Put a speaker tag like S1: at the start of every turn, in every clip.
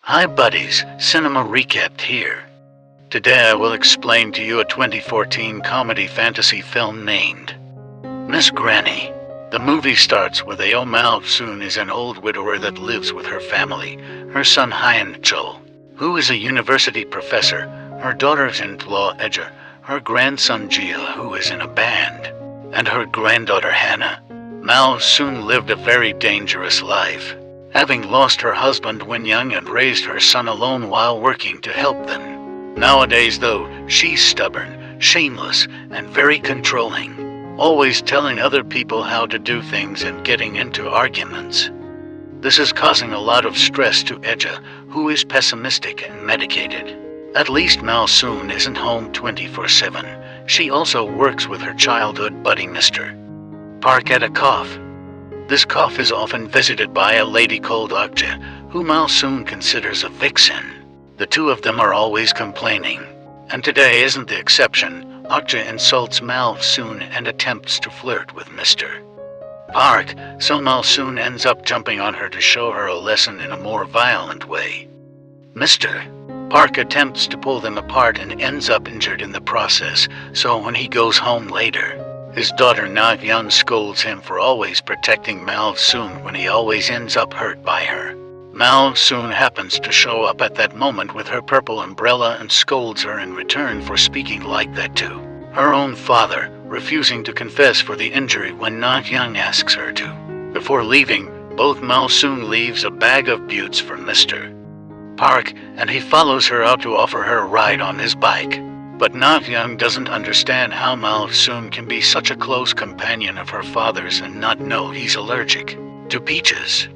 S1: Hi buddies, Cinema Recap here. Today I will explain to you a 2014 comedy fantasy film named Miss Granny. The movie starts with Mao Soon is an old widower that lives with her family, her son Hyan Chul, who is a university professor, her daughter-in-law Eja, her grandson Jia, who is in a band, and her granddaughter Hannah. Mao Soon lived a very dangerous life, having lost her husband when young and raised her son alone while working to help them. Nowadays, though, she's stubborn, shameless, and very controlling, always telling other people how to do things and getting into arguments. This is causing a lot of stress to Eja, who is pessimistic and medicated. At least Mao Soon isn't home 24/7. She also works with her childhood buddy Mr. Park at a cough. This cough is often visited by a lady called Akja, who Mao Soon considers a vixen. The two of them are always complaining, and today isn't the exception. Akja insults Mao Soon and attempts to flirt with Mr. Park, so Mao Soon ends up jumping on her to show her a lesson in a more violent way. Mr. Park attempts to pull them apart and ends up injured in the process, so when he goes home later, his daughter Na Hyun scolds him for always protecting Mao Soon when he always ends up hurt by her. Mao Soon happens to show up at that moment with her purple umbrella and scolds her in return for speaking like that to her own father, refusing to confess for the injury when Na Hyun asks her to. Before leaving, both Mao Soon leaves a bag of buttes for Mr. Park, and he follows her out to offer her a ride on his bike. But Na Hyun doesn't understand how Mao Soon can be such a close companion of her father's and not know he's allergic to peaches.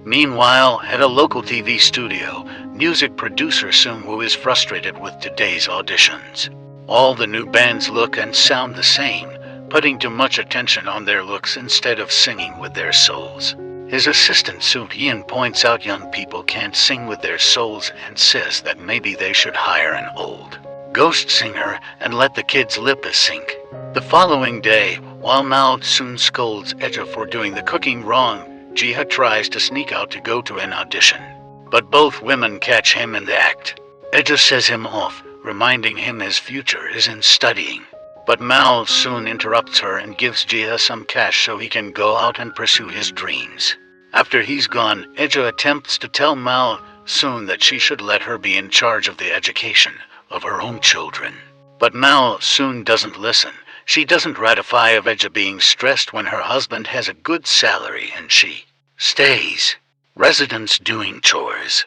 S1: Meanwhile, at a local TV studio, music producer Soon Woo is frustrated with today's auditions. All the new bands look and sound the same, putting too much attention on their looks instead of singing with their souls. His assistant Soo Hyun points out young people can't sing with their souls and says that maybe they should hire an old ghost singer and let the kids lip sync. The following day, while Mao Soon scolds Eja for doing the cooking wrong, Jiha tries to sneak out to go to an audition. But both women catch him in the act. Eja says him off, reminding him his future is in studying. But Mao Soon interrupts her and gives Jiha some cash so he can go out and pursue his dreams. After he's gone, Eja attempts to tell Mao Soon that she should let her be in charge of the education of her own children. But Mao Soon doesn't listen. She doesn't ratify of Eja being stressed when her husband has a good salary and she stays residence doing chores.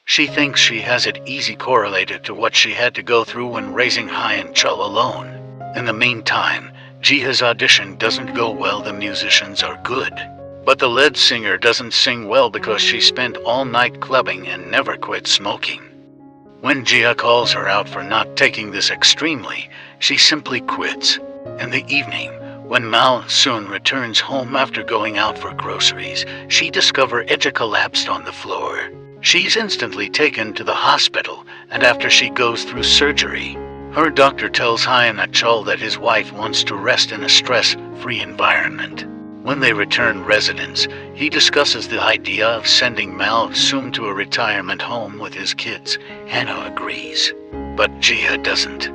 S1: She thinks she has it easy correlated to what she had to go through when raising Hyan Chul alone. In the meantime, Jiha's audition doesn't go well. The musicians are good, but the lead singer doesn't sing well because she spent all night clubbing and never quit smoking. When Jia calls her out for not taking this extremely, she simply quits. In the evening, when Mao Soon returns home after going out for groceries, she discovers Eja collapsed on the floor. She's instantly taken to the hospital, and after she goes through surgery, her doctor tells Hyan Chul that his wife wants to rest in a stress-free environment. When they return residence, he discusses the idea of sending Mao Soon to a retirement home with his kids. Hannah agrees, but Jia doesn't.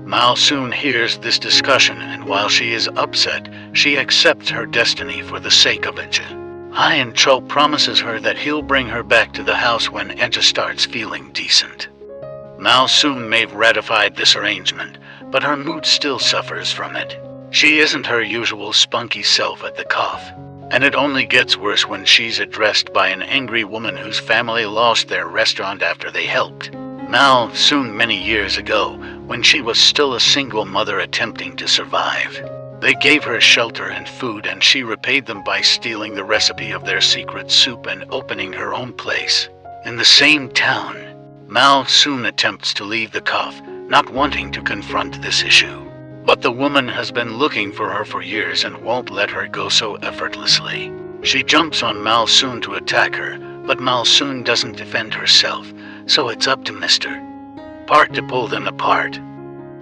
S1: Mao Soon hears this discussion, and while she is upset, she accepts her destiny for the sake of Eja. Hyan Chul promises her that he'll bring her back to the house when Eja starts feeling decent. Mao Soon may have ratified this arrangement, but her mood still suffers from it. She isn't her usual spunky self at the cough, and it only gets worse when she's addressed by an angry woman whose family lost their restaurant after they helped Mao Soon many years ago, when she was still a single mother attempting to survive. They gave her shelter and food, and she repaid them by stealing the recipe of their secret soup and opening her own place in the same town. Mao Soon attempts to leave the cough, not wanting to confront this issue. But the woman has been looking for her for years and won't let her go so effortlessly. She jumps on Mao Soon to attack her, but Mao Soon doesn't defend herself, so it's up to Mr. Park to pull them apart.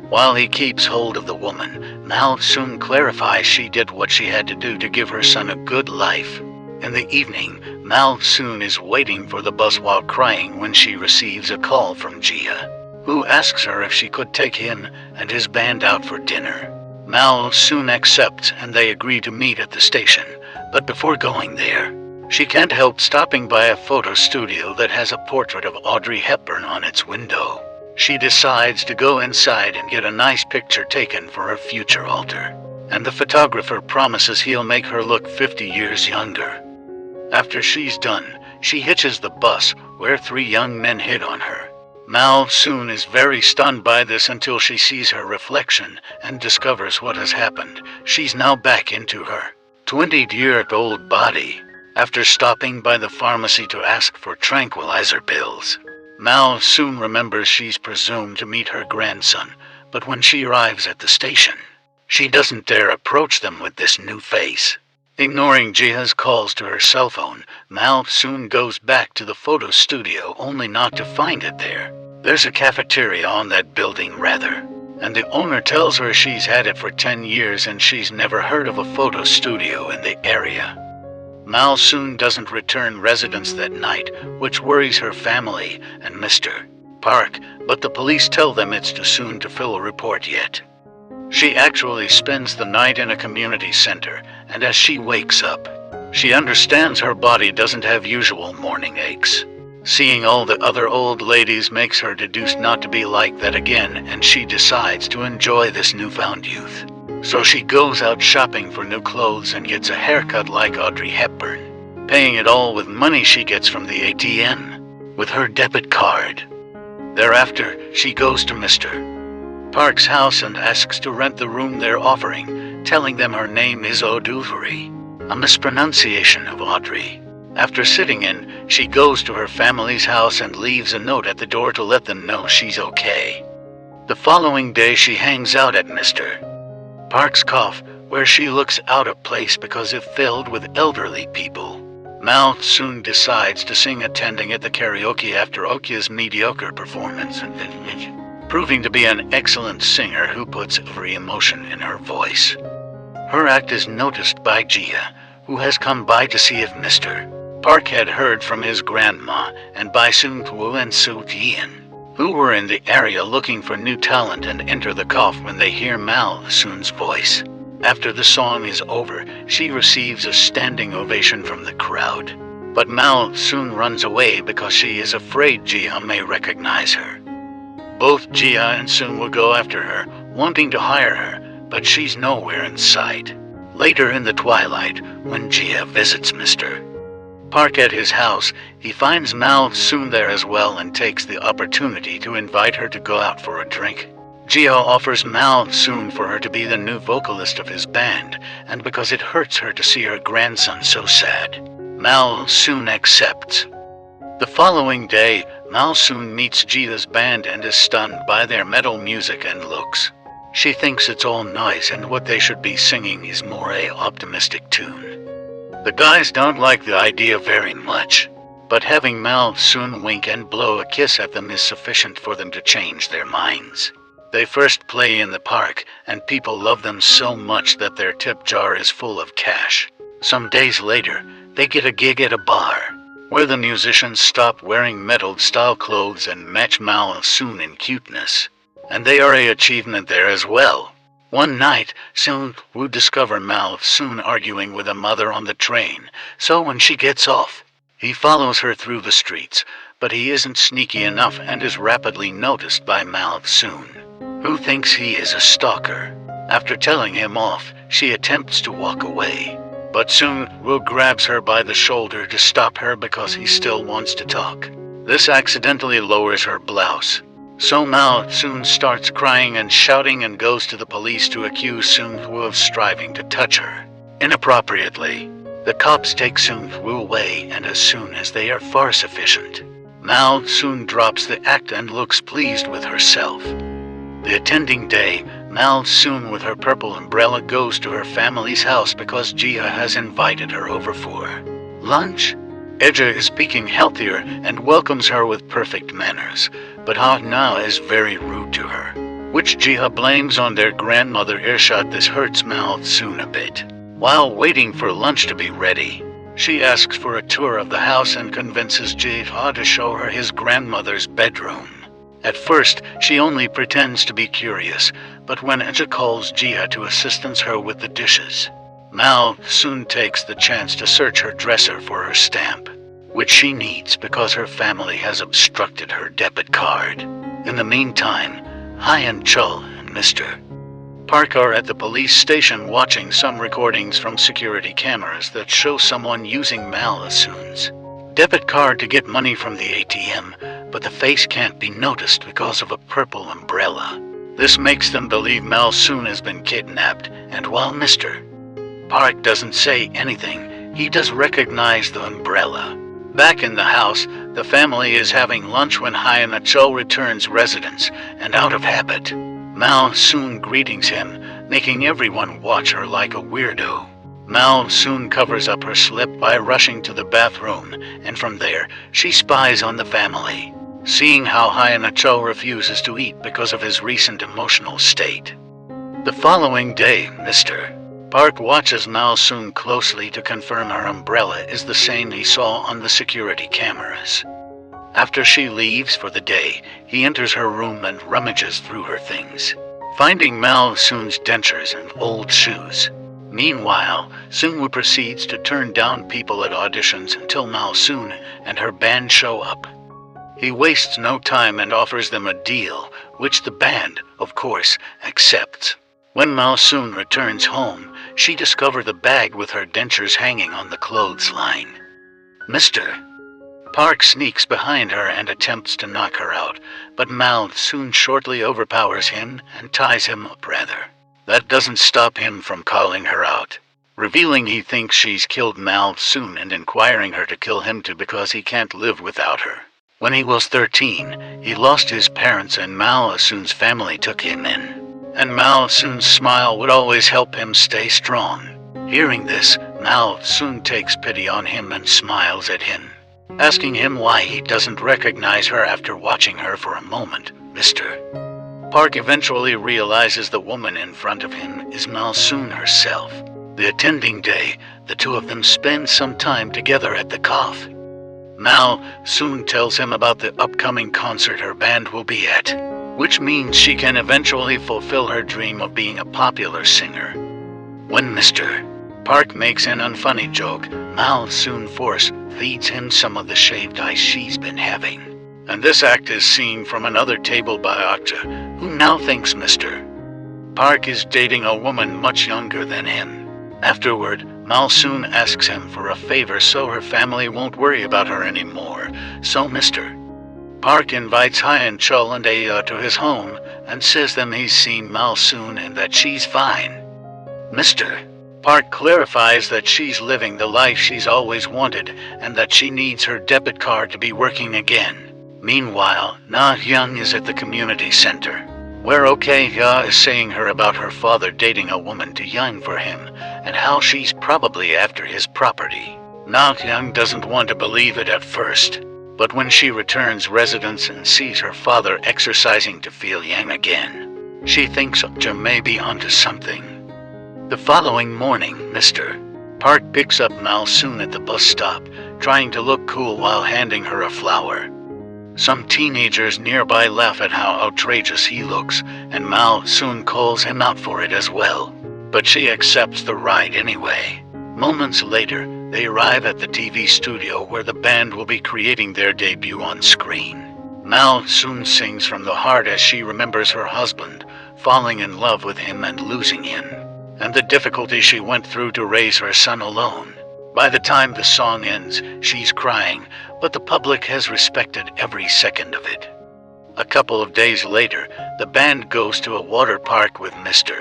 S1: While he keeps hold of the woman, Mao Soon clarifies she did what she had to do to give her son a good life. In the evening, Mal Soon is waiting for the bus while crying when she receives a call from Jia, who asks her if she could take him and his band out for dinner. Mal Soon accepts and they agree to meet at the station, but before going there, she can't help stopping by a photo studio that has a portrait of Audrey Hepburn on its window. She decides to go inside and get a nice picture taken for her future altar, and the photographer promises he'll make her look 50 years younger. After she's done, she hitches the bus where 3 young men hit on her. Mal Soon is very stunned by this until she sees her reflection and discovers what has happened. She's now back into her 20-year-old body. After stopping by the pharmacy to ask for tranquilizer pills, Mal Soon remembers she's presumed to meet her grandson, but when she arrives at the station, she doesn't dare approach them with this new face. Ignoring Jia's calls to her cell phone, Mal Soon goes back to the photo studio only not to find it there. There's a cafeteria on that building rather, and the owner tells her she's had it for 10 years and she's never heard of a photo studio in the area. Mal Soon doesn't return residence that night, which worries her family and Mr. Park, but the police tell them it's too soon to fill a report yet. She actually spends the night in a community center, and as she wakes up, she understands her body doesn't have usual morning aches. Seeing all the other old ladies makes her deduce not to be like that again, and she decides to enjoy this newfound youth. So she goes out shopping for new clothes and gets a haircut like Audrey Hepburn, paying it all with money she gets from the ATM, with her debit card. Thereafter, she goes to Mr. Park's house and asks to rent the room they're offering, telling them her name is Oduveri, a mispronunciation of Audrey. After sitting in, she goes to her family's house and leaves a note at the door to let them know she's okay. The following day she hangs out at Mr. Park's cough, where she looks out of place because it's filled with elderly people. Mal Soon decides to sing attending at the karaoke after Okya's mediocre performance, proving to be an excellent singer who puts every emotion in her voice. Her act is noticed by Jia, who has come by to see if Mr. Park had heard from his grandma, and by Soon Woo and Soo Jian, who were in the area looking for new talent and enter the cough when they hear Mal Soon's voice. After the song is over, she receives a standing ovation from the crowd. But Mal Soon runs away because she is afraid Jia may recognize her. Both Jia and Soon will go after her, wanting to hire her, but she's nowhere in sight. Later in the twilight, when Jia visits Mr. Park at his house, he finds Mal Soon there as well and takes the opportunity to invite her to go out for a drink. Jia offers Mal Soon for her to be the new vocalist of his band, and because it hurts her to see her grandson so sad, Mal Soon accepts. The following day, Mal Soon meets Jia's band and is stunned by their metal music and looks. She thinks it's all nice and what they should be singing is more a optimistic tune. The guys don't like the idea very much, but having Mal Soon wink and blow a kiss at them is sufficient for them to change their minds. They first play in the park, and people love them so much that their tip jar is full of cash. Some days later, they get a gig at a bar, where the musicians stop wearing metal-style clothes and match Mal Soon in cuteness. And they are an achievement there as well. One night, Soon Woo discover Mal Soon arguing with a mother on the train, so when she gets off, he follows her through the streets, but he isn't sneaky enough and is rapidly noticed by Mal Soon, who thinks he is a stalker. After telling him off, she attempts to walk away, but Soon Woo grabs her by the shoulder to stop her because he still wants to talk. This accidentally lowers her blouse. So Mal Soon starts crying and shouting and goes to the police to accuse Soon Woo of striving to touch her inappropriately. The cops take Soon Woo away, and as soon as they are far sufficient, Mal Soon drops the act and looks pleased with herself. The attending day, Mal Soon with her purple umbrella goes to her family's house because Jia has invited her over for lunch. Eja is speaking healthier and welcomes her with perfect manners, but Ha Na is very rude to her, which Jia blames on their grandmother Irshad. This hurts Mal Soon a bit. While waiting for lunch to be ready, She asks for a tour of the house and convinces Jiha to show her his grandmother's bedroom. At first, she only pretends to be curious, but when Eja calls Jiha to assistance her with the dishes, Mal soon takes the chance to search her dresser for her stamp, which she needs because her family has obstructed her debit card. In the meantime, Hyan Chul and Mr. Park are at the police station watching some recordings from security cameras that show someone using Mal Soon's debit card to get money from the ATM, but the face can't be noticed because of a purple umbrella. This makes them believe Mal Soon has been kidnapped, and while Mr. Park doesn't say anything, he does recognize the umbrella. Back in the house, the family is having lunch when Hyan Chul returns residence, and out of habit, Mal Soon greetings him, making everyone watch her like a weirdo. Mal soon covers up her slip by rushing to the bathroom, and from there, she spies on the family, seeing how Hyan Chul refuses to eat because of his recent emotional state. The following day, Mr. Park watches Mal Soon closely to confirm her umbrella is the same he saw on the security cameras. After she leaves for the day, he enters her room and rummages through her things, finding Mal Soon's dentures and old shoes. Meanwhile, Seungwoo proceeds to turn down people at auditions until Mal Soon and her band show up. He wastes no time and offers them a deal, which the band, of course, accepts. When Mal Soon returns home, she discovers the bag with her dentures hanging on the clothesline. Mr. Park sneaks behind her and attempts to knock her out, but Mal Soon shortly overpowers him and ties him up rather. That doesn't stop him from calling her out, revealing he thinks she's killed Mal Soon and inquiring her to kill him too because he can't live without her. When he was 13, he lost his parents and Mal Soon's family took him in. And Mal Soon's smile would always help him stay strong. Hearing this, Mal Soon takes pity on him and smiles at him, asking him why he doesn't recognize her after watching her for a moment. Mr. Park eventually realizes the woman in front of him is Mal Soon herself. The attending day, the two of them spend some time together at the cough. Mal Soon tells him about the upcoming concert her band will be at, which means she can eventually fulfill her dream of being a popular singer. When Mr. Park makes an unfunny joke, Mal Soon force feeds him some of the shaved ice she's been having. And this act is seen from another table by Akja, who now thinks Mr. Park is dating a woman much younger than him. Afterward, Mal Soon asks him for a favor so her family won't worry about her anymore, so Mr. Park invites Hyan Chul and Aya to his home and says them he's seen Mal Soon and that she's fine. Mr. Park clarifies that she's living the life she's always wanted and that she needs her debit card to be working again. Meanwhile, Na Hyung is at the community center, where Ok-ya is saying her about her father dating a woman too young for him and how she's probably after his property. Na Hyung doesn't want to believe it at first, but when she returns residence and sees her father exercising to feel young again, she thinks Okja may be onto something. The following morning, Mr. Park picks up Mal Soon at the bus stop, trying to look cool while handing her a flower. Some teenagers nearby laugh at how outrageous he looks, and Mal Soon calls him out for it as well, but she accepts the ride anyway. Moments later, they arrive at the TV studio where the band will be creating their debut on screen. Mal Soon sings from the heart as she remembers her husband, falling in love with him and losing him, and the difficulty she went through to raise her son alone. By the time the song ends, she's crying, but the public has respected every second of it. A couple of days later, the band goes to a water park with Mr.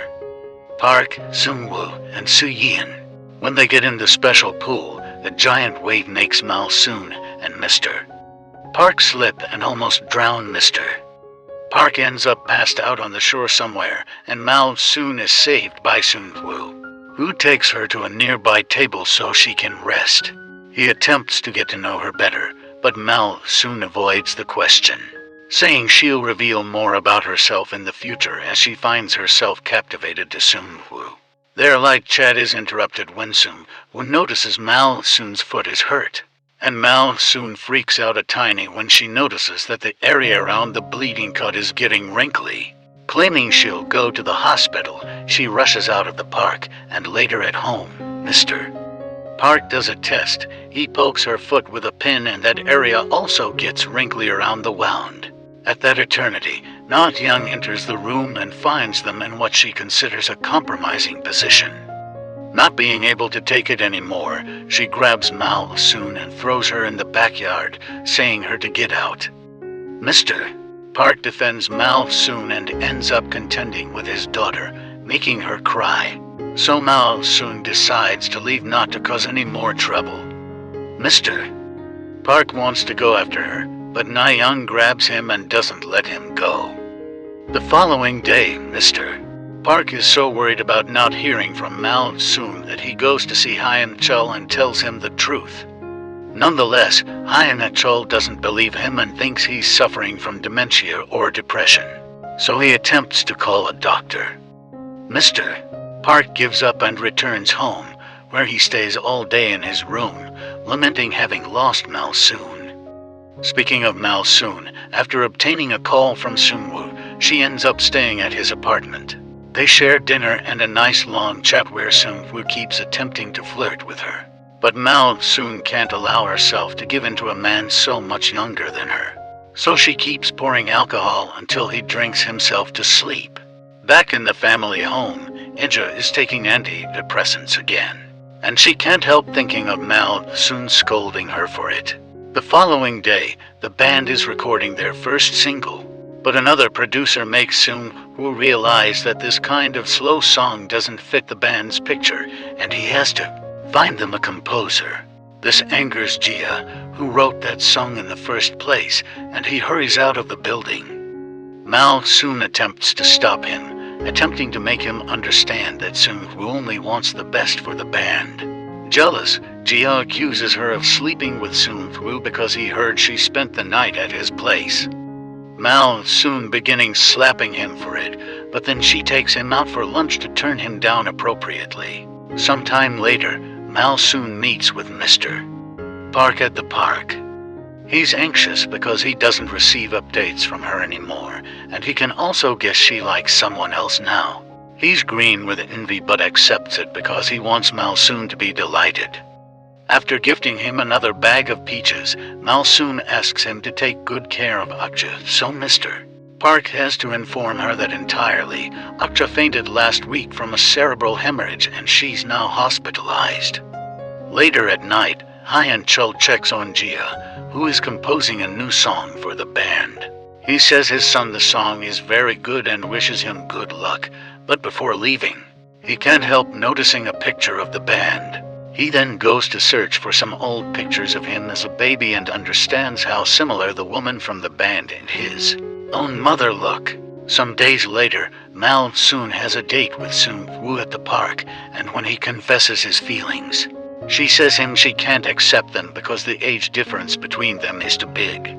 S1: Park, Seungwoo, and Soo-yin. When they get in the special pool, a giant wave makes Mal Soon and Mr. Park slip and almost drown Mr. Park ends up passed out on the shore somewhere, and Mal Soon is saved by Seungwoo, who takes her to a nearby table so she can rest. He attempts to get to know her better, but Mal Soon avoids the question, saying she'll reveal more about herself in the future as she finds herself captivated to Seungwoo. Their light chat is interrupted when Woo notices Mao Soon's foot is hurt. And Mao Soon freaks out a tiny when she notices that the area around the bleeding cut is getting wrinkly. Claiming she'll go to the hospital, she rushes out of the park, and later at home, Mr. Park does a test. He pokes her foot with a pin and that area also gets wrinkly around the wound. At that eternity, Not Young enters the room and finds them in what she considers a compromising position. Not being able to take it anymore, she grabs Mao Soon and throws her in the backyard, saying her to get out. Mr. Park defends Mao Soon and ends up contending with his daughter, making her cry. So Mao Soon decides to leave not to cause any more trouble. Mr. Park wants to go after her, but Na Young grabs him and doesn't let him go. The following day, Mr. Park is so worried about not hearing from Mao Soon that he goes to see Hyan Chul and tells him the truth. Nonetheless, Hyan Chul doesn't believe him and thinks he's suffering from dementia or depression, so he attempts to call a doctor. Mr. Park gives up and returns home, where he stays all day in his room, lamenting having lost Mao Soon. Speaking of Mao Soon, after obtaining a call from Woo, she ends up staying at his apartment. They share dinner and a nice long chat where Woo keeps attempting to flirt with her. But Mao Soon can't allow herself to give in to a man so much younger than her. So she keeps pouring alcohol until he drinks himself to sleep. Back in the family home, Ija is taking antidepressants again. And she can't help thinking of Mao Soon scolding her for it. The following day, the band is recording their first single. But another producer makes Woo realize that this kind of slow song doesn't fit the band's picture, and he has to find them a composer. This angers Jia, who wrote that song in the first place, and he hurries out of the building. Mao Soon attempts to stop him, attempting to make him understand that Woo only wants the best for the band. Jealous, Jia accuses her of sleeping with Woo because he heard she spent the night at his place. Mao Soon beginning slapping him for it, but then she takes him out for lunch to turn him down appropriately. Sometime later, Mao Soon meets with Mr. Park at the park. He's anxious because he doesn't receive updates from her anymore, and he can also guess she likes someone else now. He's green with envy but accepts it because he wants Mao Soon to be delighted. After gifting him another bag of peaches, Mao Soon asks him to take good care of Akja, so Mr. Park has to inform her that entirely. Akja fainted last week from a cerebral hemorrhage and she's now hospitalized. Later at night, Hyan Chul checks on Jia, who is composing a new song for the band. He says his son the song is very good and wishes him good luck, but before leaving, he can't help noticing a picture of the band. He then goes to search for some old pictures of him as a baby and understands how similar the woman from the band and his own mother look. Some days later, Mao Soon has a date with Woo at the park, and when he confesses his feelings, she says she can't accept them because the age difference between them is too big.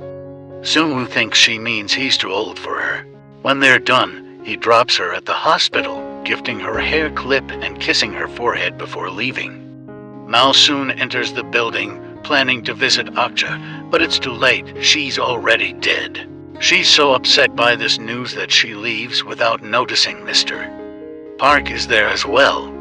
S1: Woo thinks she means he's too old for her. When they're done, he drops her at the hospital, gifting her a hair clip and kissing her forehead before leaving. Mao Soon enters the building, planning to visit Akja, but it's too late. She's already dead. She's so upset by this news that she leaves without noticing Mr. Park is there as well.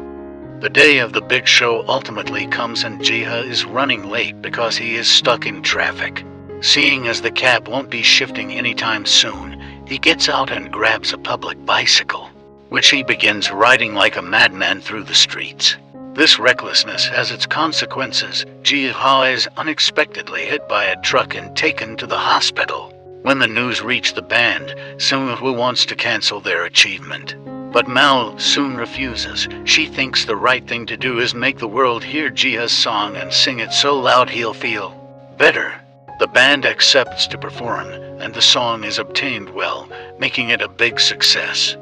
S1: The day of the big show ultimately comes and Jia is running late because he is stuck in traffic. Seeing as the cab won't be shifting anytime soon, he gets out and grabs a public bicycle, which he begins riding like a madman through the streets. This recklessness has its consequences. Jia is unexpectedly hit by a truck and taken to the hospital. When the news reached the band, Woo wants to cancel their achievement. But Mao Soon refuses. She thinks the right thing to do is make the world hear Jia's song and sing it so loud he'll feel better. The band accepts to perform, and the song is obtained well, making it a big success.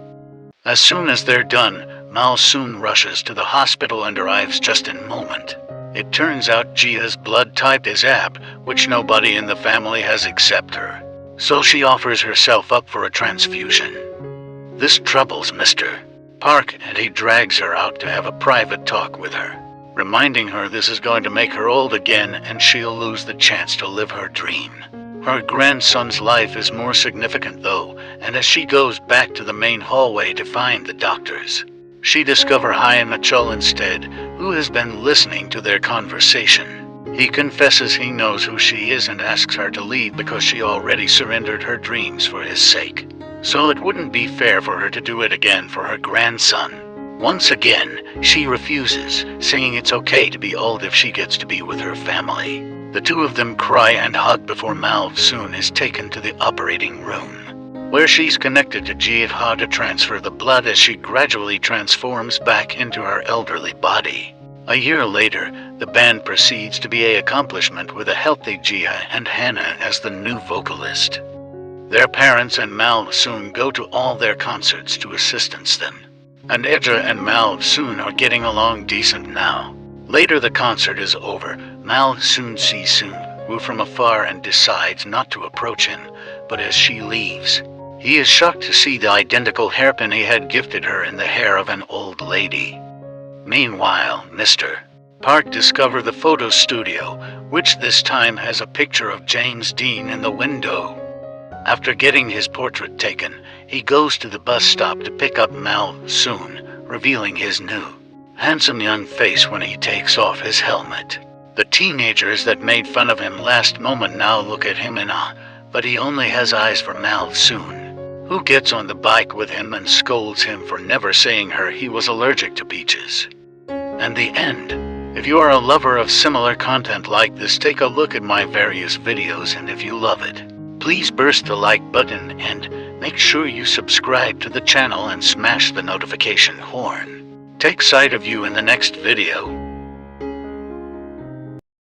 S1: As soon as they're done, Mao Soon rushes to the hospital and arrives just in moment. It turns out Jia's blood type is AB, which nobody in the family has except her. So she offers herself up for a transfusion. This troubles Mr. Park and he drags her out to have a private talk with her, reminding her this is going to make her old again and she'll lose the chance to live her dream. Her grandson's life is more significant though, and as she goes back to the main hallway to find the doctors, she discovers Hyan Achul instead, who has been listening to their conversation. He confesses he knows who she is and asks her to leave because she already surrendered her dreams for his sake. So it wouldn't be fair for her to do it again for her grandson. Once again, she refuses, saying it's okay to be old if she gets to be with her family. The two of them cry and hug before Malv soon is taken to the operating room, where she's connected to Jihad to transfer the blood as she gradually transforms back into her elderly body. A year later, the band proceeds to be an accomplishment with a healthy Jihad and Hannah as the new vocalist. Their parents and Malv soon go to all their concerts to assistance them, and Edra and Malv soon are getting along decent now. Later the concert is over. Malv soon sees Soon from afar and decides not to approach him, but as she leaves, he is shocked to see the identical hairpin he had gifted her in the hair of an old lady. Meanwhile, Mr. Park discovers the photo studio, which this time has a picture of James Dean in the window. After getting his portrait taken, he goes to the bus stop to pick up Malv soon, revealing his new, handsome young face when he takes off his helmet. The teenagers that made fun of him last moment now look at him in awe, but he only has eyes for Malv soon, who gets on the bike with him and scolds him for never saying her he was allergic to peaches. And the end. If you are a lover of similar content like this, take a look at my various videos, and if you love it, please burst the like button and make sure you subscribe to the channel and smash the notification horn. Take sight of you in the next video.